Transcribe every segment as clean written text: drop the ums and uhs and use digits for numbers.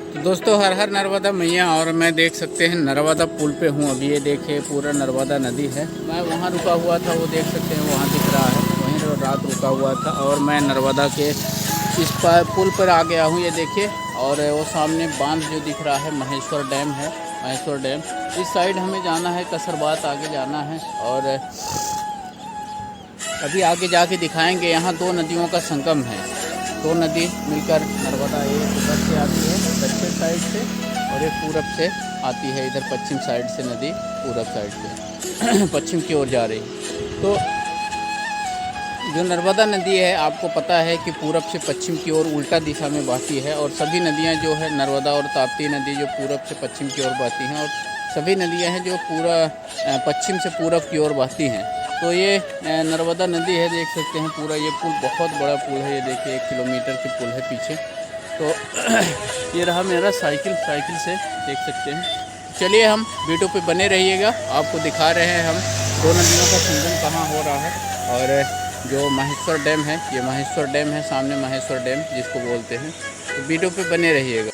तो दोस्तों हर हर नर्मदा मैया। और मैं देख सकते हैं नर्मदा पुल पे हूँ अभी। ये देखिए पूरा नर्मदा नदी है। मैं वहाँ रुका हुआ था, वो देख सकते हैं वहाँ दिख रहा है, वहीं रात रुका हुआ था। और मैं नर्मदा के इस पुल पर आ गया हूँ, ये देखिए। और वो सामने बांध जो दिख रहा है महेश्वर डैम है, महेश्वर डैम। इस साइड हमें जाना है, कसरबात आगे जाना है। और अभी आगे जाके दिखाएंगे। यहाँ दो नदियों का संगम है, दो नदी मिलकर नर्मदा एक उधर से आती है दक्षिण साइड से, और एक पूरब से आती है इधर पश्चिम साइड से। नदी पूरब साइड से पश्चिम की ओर जा रही। तो जो नर्मदा नदी है, आपको पता है कि पूरब से पश्चिम की ओर उल्टा दिशा में बहती है। और सभी नदियां जो है, नर्मदा और ताप्ती नदी जो पूरब से पश्चिम की ओर बहती हैं, और सभी नदियां हैं जो पूरा पश्चिम से पूरब की ओर बहती हैं। तो ये नर्मदा नदी है, देख सकते हैं पूरा। ये पुल बहुत बड़ा पुल है, ये देखिए 1 किलोमीटर की पुल है पीछे। तो ये रहा मेरा साइकिल से देख सकते हैं। चलिए हम वीडियो पे बने रहिएगा, आपको दिखा रहे हैं हम दो नदियों का संगम कहाँ हो रहा है। और जो महेश्वर डैम है, ये महेश्वर डैम है, सामने महेश्वर डैम जिसको बोलते हैं। तो वीडियो पे बने रहिएगा।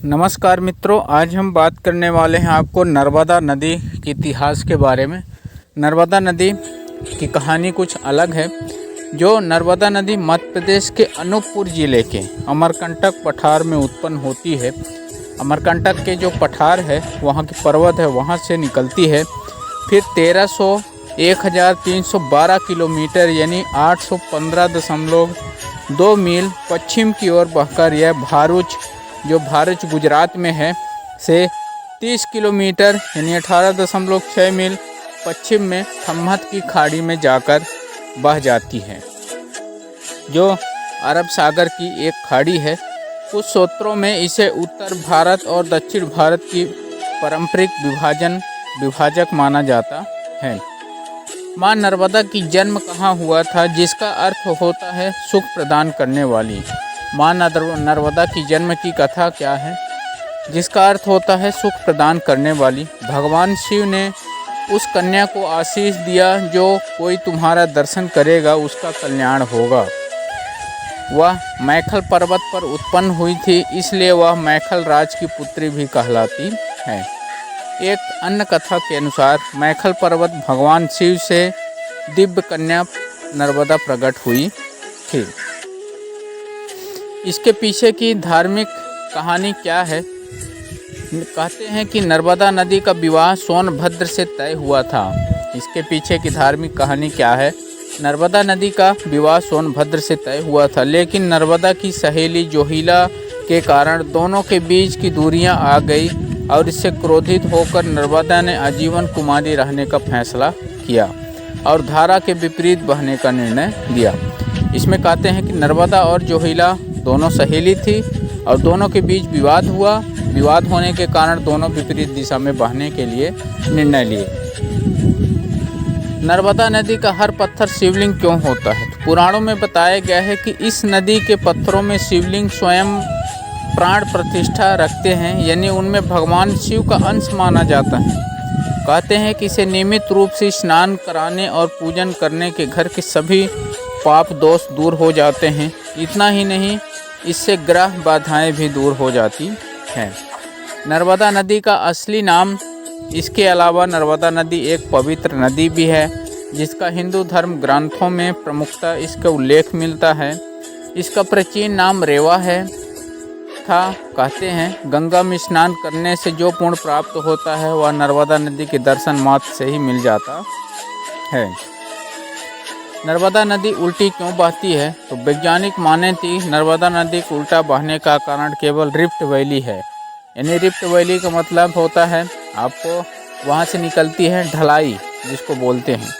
नमस्कार मित्रों, आज हम बात करने वाले हैं आपको नर्मदा नदी के इतिहास के बारे में। नर्मदा नदी की कहानी कुछ अलग है। जो नर्मदा नदी मध्य प्रदेश के अनूपपुर ज़िले के अमरकंटक पठार में उत्पन्न होती है। अमरकंटक के जो पठार है, वहाँ के पर्वत है, वहाँ से निकलती है। फिर 1312 किलोमीटर यानी 815.2 मील पश्चिम की ओर बहकर यह भारूच, जो भारूच गुजरात में है, से 30 किलोमीटर यानी 18.6 मील पश्चिम में थम्मत की खाड़ी में जाकर बह जाती है, जो अरब सागर की एक खाड़ी है। कुछ सूत्रों में इसे उत्तर भारत और दक्षिण भारत की पारंपरिक विभाजक माना जाता है। माँ नर्मदा की जन्म कहाँ हुआ था, जिसका अर्थ होता है सुख प्रदान करने वाली। माँ नर्मदा की जन्म की कथा क्या है, जिसका अर्थ होता है सुख प्रदान करने वाली। भगवान शिव ने उस कन्या को आशीष दिया, जो कोई तुम्हारा दर्शन करेगा उसका कल्याण होगा। वह मैखल पर्वत पर उत्पन्न हुई थी, इसलिए वह मैखल राज की पुत्री भी कहलाती है। एक अन्य कथा के अनुसार मैखल पर्वत भगवान शिव से दिव्य कन्या नर्मदा प्रकट हुई थी। इसके पीछे की धार्मिक कहानी क्या है? कहते हैं कि नर्मदा नदी का विवाह सोनभद्र से तय हुआ था। इसके पीछे की धार्मिक कहानी क्या है? नर्मदा नदी का विवाह सोनभद्र से तय हुआ था, लेकिन नर्मदा की सहेली जोहिला के कारण दोनों के बीच की दूरियां आ गई, और इससे क्रोधित होकर नर्मदा ने आजीवन कुमारी रहने का फैसला किया और धारा के विपरीत बहने का निर्णय लिया। इसमें कहते हैं कि नर्मदा और जोहिला दोनों सहेली थी, और दोनों के बीच विवाद हुआ। विवाद होने के कारण दोनों विपरीत दिशा में बहने के लिए निर्णय लिए। नर्मदा नदी का हर पत्थर शिवलिंग क्यों होता है? तो पुराणों में बताया गया है कि इस नदी के पत्थरों में शिवलिंग स्वयं प्राण प्रतिष्ठा रखते हैं, यानी उनमें भगवान शिव का अंश माना जाता है। कहते हैं कि इसे नियमित रूप से स्नान कराने और पूजन करने के घर के सभी पाप दोष दूर हो जाते हैं। इतना ही नहीं, इससे ग्रह बाधाएं भी दूर हो जाती हैं। नर्मदा नदी का असली नाम, इसके अलावा नर्मदा नदी एक पवित्र नदी भी है, जिसका हिंदू धर्म ग्रंथों में प्रमुखता इसका उल्लेख मिलता है। इसका प्राचीन नाम रेवा था। कहते हैं गंगा में स्नान करने से जो पुण्य प्राप्त होता है, वह नर्मदा नदी के दर्शन मात्र से ही मिल जाता है। नर्मदा नदी उल्टी क्यों बहती है? तो वैज्ञानिक माने थी नर्मदा नदी को उल्टा बहने का कारण केवल रिफ्ट वैली है। यानी रिफ्ट वैली का मतलब होता है, आपको वहाँ से निकलती है ढलाई, जिसको बोलते हैं।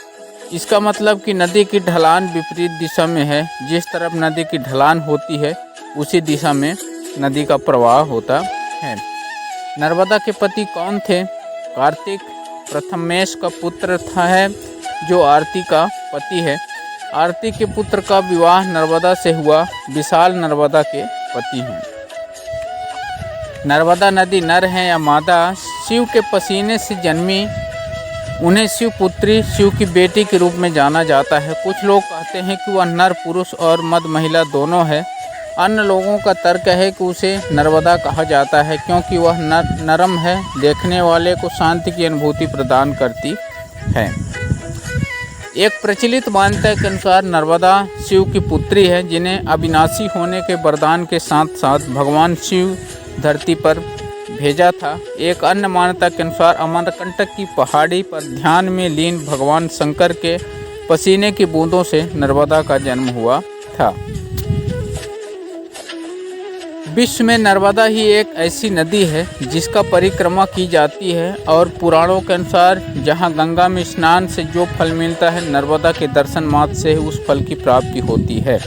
इसका मतलब कि नदी की ढलान विपरीत दिशा में है। जिस तरफ नदी की ढलान होती है, उसी दिशा में नदी का प्रवाह होता है। नर्मदा के पति कौन थे? कार्तिक प्रथमेश का पुत्र है, जो आरती का पति है। आरती के पुत्र का विवाह नर्मदा से हुआ। विशाल नर्मदा के पति हैं। नर्मदा नदी नर है या मादा? शिव के पसीने से जन्मी उन्हें शिव पुत्री, शिव की बेटी के रूप में जाना जाता है। कुछ लोग कहते हैं कि वह नर पुरुष और मर्द महिला दोनों है। अन्य लोगों का तर्क है कि उसे नर्मदा कहा जाता है क्योंकि वह नरम है, देखने वाले को शांति की अनुभूति प्रदान करती है। एक प्रचलित मान्यता के अनुसार नर्मदा शिव की पुत्री है, जिन्हें अविनाशी होने के वरदान के साथ साथ भगवान शिव धरती पर भेजा था। एक अन्य मान्यता के अनुसार अमरकंटक की पहाड़ी पर ध्यान में लीन भगवान शंकर के पसीने की बूंदों से नर्मदा का जन्म हुआ था। विश्व में नर्मदा ही एक ऐसी नदी है जिसका परिक्रमा की जाती है और पुराणों के अनुसार जहां गंगा में स्नान से जो फल मिलता है, नर्मदा के दर्शन मात्र से उस फल की प्राप्ति होती है।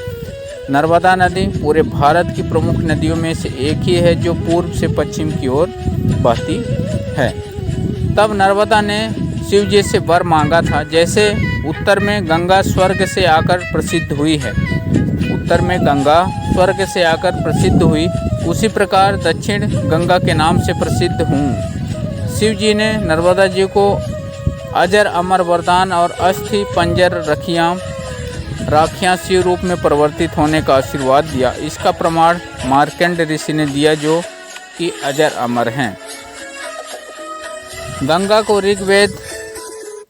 नर्मदा नदी पूरे भारत की प्रमुख नदियों में से एक ही है जो पूर्व से पश्चिम की ओर बहती है। तब नर्मदा ने शिव जी से वर मांगा था, जैसे उत्तर में गंगा स्वर्ग से आकर प्रसिद्ध हुई है, उत्तर में गंगा स्वर्ग से आकर प्रसिद्ध हुई, उसी प्रकार दक्षिण गंगा के नाम से प्रसिद्ध हूँ। शिव जी ने नर्मदा जी को अजर अमर वरदान और अस्थि पंजर राखियाँ शिव रूप में परिवर्तित होने का आशीर्वाद दिया। इसका प्रमाण मार्कंड ऋषि ने दिया, जो कि अजर अमर हैं। गंगा को ऋग्वेद,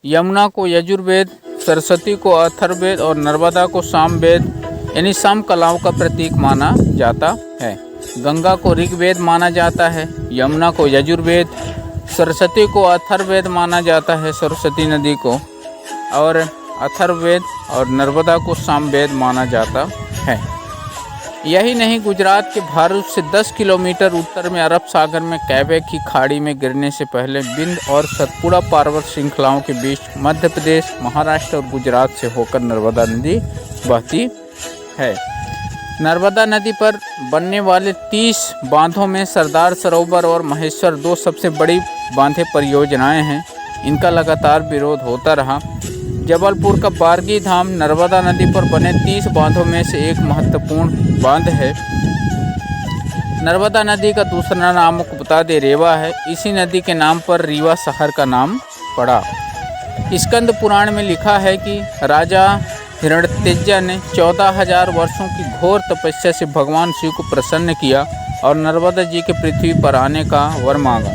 यमुना को यजुर्वेद, सरस्वती को अथर्ववेद और नर्मदा को सामवेद यानी सम कलाओं का प्रतीक माना जाता है। गंगा को ऋग्वेद माना जाता है, यमुना को यजुर्वेद, सरस्वती को अथर्ववेद माना जाता है, सरस्वती नदी को, और अथर्ववेद, और नर्मदा को सामवेद माना जाता है। यही नहीं, गुजरात के भारत से 10 किलोमीटर उत्तर में अरब सागर में कैबे की खाड़ी में गिरने से पहले बिंद और सतपुड़ा पर्वत श्रृंखलाओं के बीच मध्य प्रदेश, महाराष्ट्र और गुजरात से होकर नर्मदा नदी बहती है। नर्मदा नदी पर बनने वाले 30 बांधों में सरदार सरोवर और महेश्वर दो सबसे बड़ी बांधे परियोजनाएं हैं। इनका लगातार विरोध होता रहा। जबलपुर का बारगी धाम नर्मदा नदी पर बने 30 बांधों में से एक महत्वपूर्ण बांध है। नर्मदा नदी का दूसरा नाम को बता दे रेवा है। इसी नदी के नाम पर रीवा शहर का नाम पड़ा। स्कंद पुराण में लिखा है कि राजा हिरण्यतेजा ने 14,000 वर्षों की घोर तपस्या से भगवान शिव को प्रसन्न किया और नर्मदा जी के पृथ्वी पर आने का वर मांगा।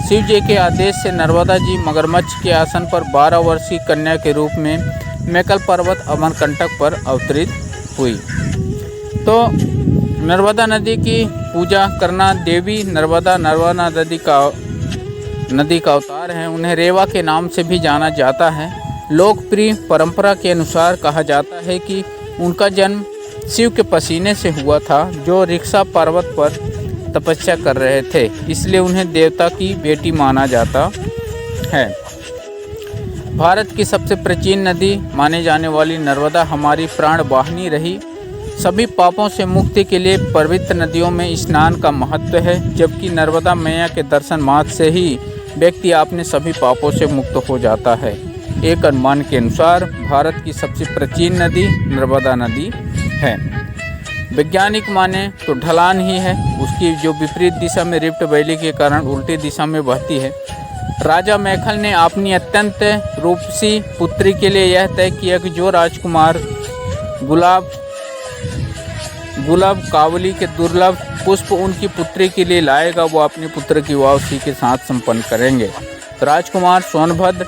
शिव जी के आदेश से नर्मदा जी मगरमच्छ के आसन पर 12 वर्षीय कन्या के रूप में मैकल पर्वत अमरकंटक पर अवतरित हुई। तो नर्मदा नदी की पूजा करना, देवी नर्मदा नदी का अवतार है। उन्हें रेवा के नाम से भी जाना जाता है। लोकप्रिय परंपरा के अनुसार कहा जाता है कि उनका जन्म शिव के पसीने से हुआ था, जो रिक्शा पर्वत पर तपस्या कर रहे थे, इसलिए उन्हें देवता की बेटी माना जाता है। भारत की सबसे प्राचीन नदी माने जाने वाली नर्मदा हमारी प्राण वाहिनी रही। सभी पापों से मुक्ति के लिए पवित्र नदियों में स्नान का महत्व है, जबकि नर्मदा मैया के दर्शन मात्र से ही व्यक्ति अपने सभी पापों से मुक्त हो जाता है। एक अनुमान के अनुसार भारत की सबसे प्राचीन नदी नर्मदा नदी है। वैज्ञानिक माने तो ढलान ही है, उसकी जो विपरीत दिशा में रिफ्ट वैली के कारण उल्टी दिशा में बहती है। राजा मैखल ने अपनी अत्यंत रूपसी पुत्री के लिए यह तय किया कि जो राजकुमार गुलाब कावली के दुर्लभ पुष्प उनकी पुत्री के लिए लाएगा, वो अपनी पुत्र की विवाह उसी के साथ संपन्न करेंगे। तो राजकुमार सोनभद्र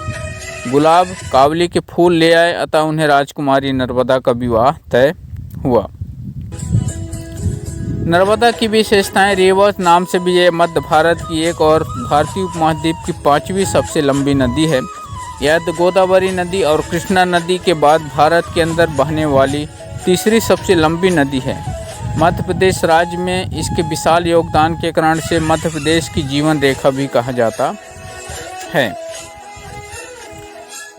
गुलाब कावली के फूल ले आए, अतः उन्हें राजकुमारी नर्मदा का विवाह तय हुआ। नर्मदा की विशेषताएं, रेवा नाम से भी यह मध्य भारत की एक और भारतीय उपमहाद्वीप की 5वीं सबसे लंबी नदी है। यह गोदावरी नदी और कृष्णा नदी के बाद भारत के अंदर बहने वाली तीसरी सबसे लंबी नदी है। मध्य प्रदेश राज्य में इसके विशाल योगदान के कारण से मध्य प्रदेश की जीवन रेखा भी कहा जाता है।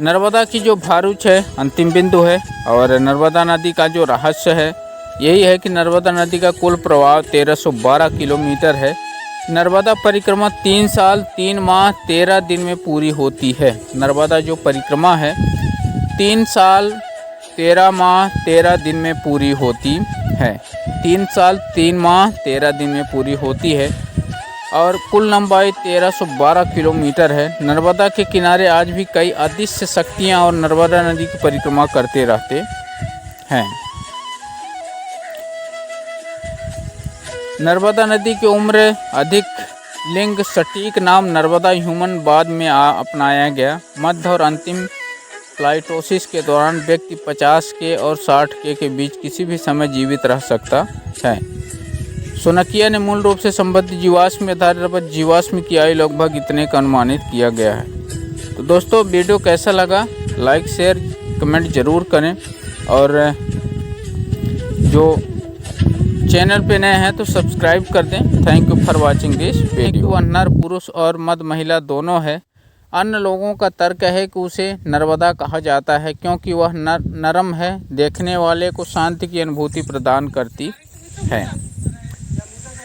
नर्मदा की जो भारूच है अंतिम बिंदु है, और नर्मदा नदी का जो रहस्य है यही है कि नर्मदा नदी का कुल प्रवाह 1312 किलोमीटर है। नर्मदा परिक्रमा 3 साल 3 माह 13 दिन में पूरी होती है। नर्मदा जो परिक्रमा है 3 साल 13 माह 13 दिन में पूरी होती है। 3 साल 3 माह 13 दिन में पूरी होती है और कुल लंबाई 1312 किलोमीटर है। नर्मदा के किनारे आज भी कई अदृश्य शक्तियाँ और नर्मदा नदी की परिक्रमा करते रहते हैं। नर्मदा नदी की उम्र अधिक, लिंग सटीक नाम नर्मदा ह्यूमन बाद में अपनाया गया। मध्य और अंतिम प्लाइटोसिस के दौरान व्यक्ति 50 के और 60 के बीच किसी भी समय जीवित रह सकता है। शोनकिया ने मूल रूप से संबंधित जीवाश्म में आधारित पर जीवाश्म की आयु लगभग इतने का अनुमानित किया गया है। तो दोस्तों वीडियो कैसा लगा, लाइक शेयर कमेंट जरूर करें, और जो चैनल पे नए हैं तो सब्सक्राइब कर दें। Thank you for watching this video. वह नर पुरुष और मर्द महिला दोनों है। अन्य लोगों का तर्क है कि उसे नर्मदा कहा जाता है क्योंकि वह नरम है, देखने वाले को शांति की अनुभूति प्रदान करती है।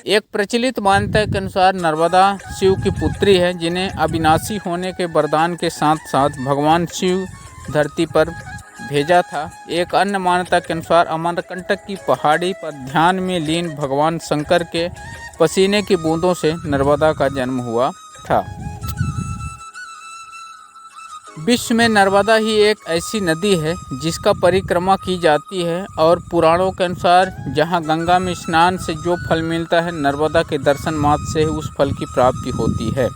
एक प्रचलित मान्यता के अनुसार नर्मदा शिव की पुत्री है, जिन्हें अविनाशी होने के वरदान के साथ साथ भगवान शिव धरती पर भेजा था। एक अन्य मान्यता के अनुसार अमरकंटक की पहाड़ी पर ध्यान में लीन भगवान शंकर के पसीने की बूंदों से नर्मदा का जन्म हुआ था। विश्व में नर्मदा ही एक ऐसी नदी है जिसका परिक्रमा की जाती है, और पुराणों के अनुसार जहां गंगा में स्नान से जो फल मिलता है, नर्मदा के दर्शन मात्र से उस फल की प्राप्ति होती है।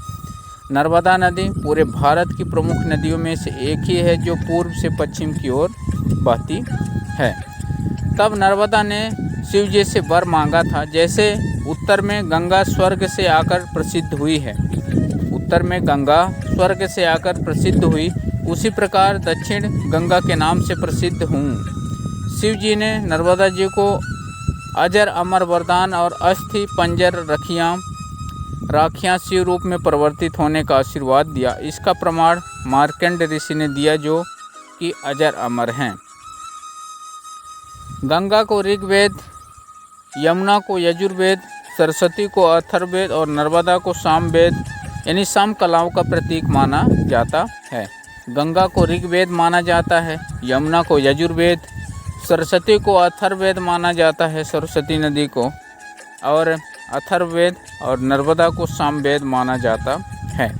नर्मदा नदी पूरे भारत की प्रमुख नदियों में से एक ही है जो पूर्व से पश्चिम की ओर बहती है। तब नर्मदा ने शिव जी से वर मांगा था। जैसे उत्तर में गंगा स्वर्ग से आकर प्रसिद्ध हुई है, उत्तर में गंगा स्वर्ग से आकर प्रसिद्ध हुई, उसी प्रकार दक्षिण गंगा के नाम से प्रसिद्ध हूँ। शिव जी ने नर्मदा जी को अजर अमर वरदान और अस्थि पंजर राखियाँ शिव रूप में परिवर्तित होने का आशीर्वाद दिया। इसका प्रमाण मार्कंड ऋषि ने दिया, जो कि अजर अमर हैं। गंगा को ऋग्वेद, यमुना को यजुर्वेद, सरस्वती को अथर्ववेद और नर्मदा को सामवेद यानी सम कलाओं का प्रतीक माना जाता है। गंगा को ऋग्वेद माना जाता है, यमुना को यजुर्वेद, सरस्वती को अथर्ववेद माना जाता है, सरस्वती नदी को, और अथर्ववेद, और नर्मदा को सामवेद माना जाता है।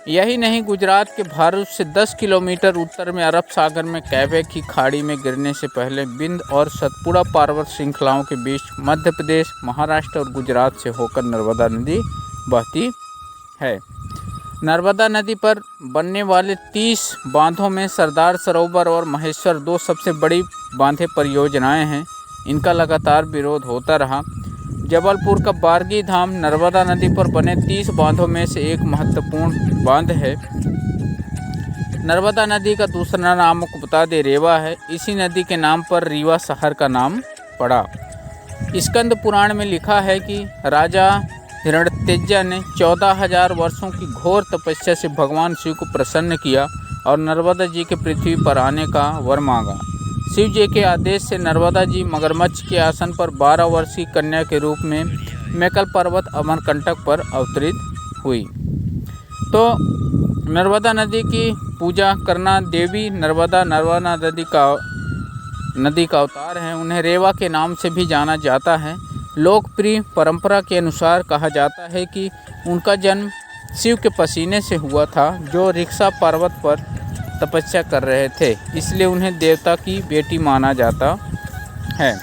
यही नहीं, गुजरात के भारत से 10 किलोमीटर उत्तर में अरब सागर में कैवे की खाड़ी में गिरने से पहले बिंद और सतपुड़ा पर्वत श्रृंखलाओं के बीच मध्य प्रदेश, महाराष्ट्र और गुजरात से होकर नर्मदा नदी बहती है। नर्मदा नदी पर बनने वाले 30 बांधों में सरदार सरोवर और महेश्वर दो सबसे बड़ी बांधे परियोजनाएं हैं। इनका लगातार विरोध होता रहा। जबलपुर का बारगी धाम नर्मदा नदी पर बने 30 बांधों में से एक महत्वपूर्ण बांध है। नर्मदा नदी का दूसरा नाम आपको बता दे रेवा है। इसी नदी के नाम पर रीवा शहर का नाम पड़ा। स्कंद पुराण में लिखा है कि राजा हिरण्यतेजा ने 14,000 वर्षों की घोर तपस्या से भगवान शिव को प्रसन्न किया और नर्मदा जी के पृथ्वी पर आने का वर मांगा। शिव जी के आदेश से नर्मदा जी मगरमच्छ के आसन पर 12 वर्षीय कन्या के रूप में मेकल पर्वत अमरकंटक पर अवतरित हुई। तो नर्मदा नदी की पूजा करना, देवी नर्मदा नदी का अवतार है। उन्हें रेवा के नाम से भी जाना जाता है। लोकप्रिय परंपरा के अनुसार कहा जाता है कि उनका जन्म शिव के पसीने से हुआ था, जो रिक्शा पर्वत पर तपस्या कर रहे थे, इसलिए उन्हें देवता की बेटी माना जाता है।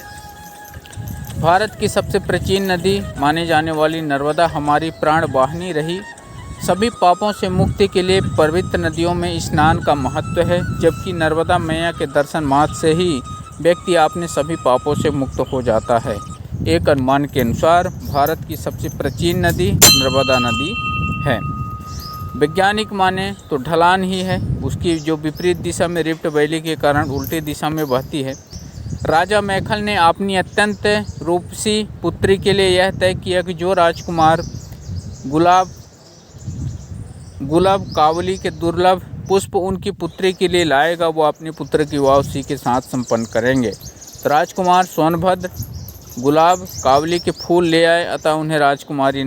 भारत की सबसे प्राचीन नदी माने जाने वाली नर्मदा हमारी प्राण वाहिनी रही। सभी पापों से मुक्ति के लिए पवित्र नदियों में स्नान का महत्व है, जबकि नर्मदा मैया के दर्शन मात्र से ही व्यक्ति अपने सभी पापों से मुक्त हो जाता है। एक अनुमान के अनुसार भारत की सबसे प्राचीन नदी नर्मदा नदी है। वैज्ञानिक माने तो ढलान ही है, उसकी जो विपरीत दिशा में रिफ्ट वैली के कारण उल्टी दिशा में बहती है। राजा मैखल ने अपनी अत्यंत रूपसी पुत्री के लिए यह तय किया कि जो राजकुमार गुलाब कावली के दुर्लभ पुष्प उनकी पुत्री के लिए लाएगा, वो अपनी पुत्र की विवाह उसी के साथ संपन्न करेंगे। तो राजकुमार सोनभद्र गुलाब कावली के फूल ले आए, अतः उन्हें राजकुमारी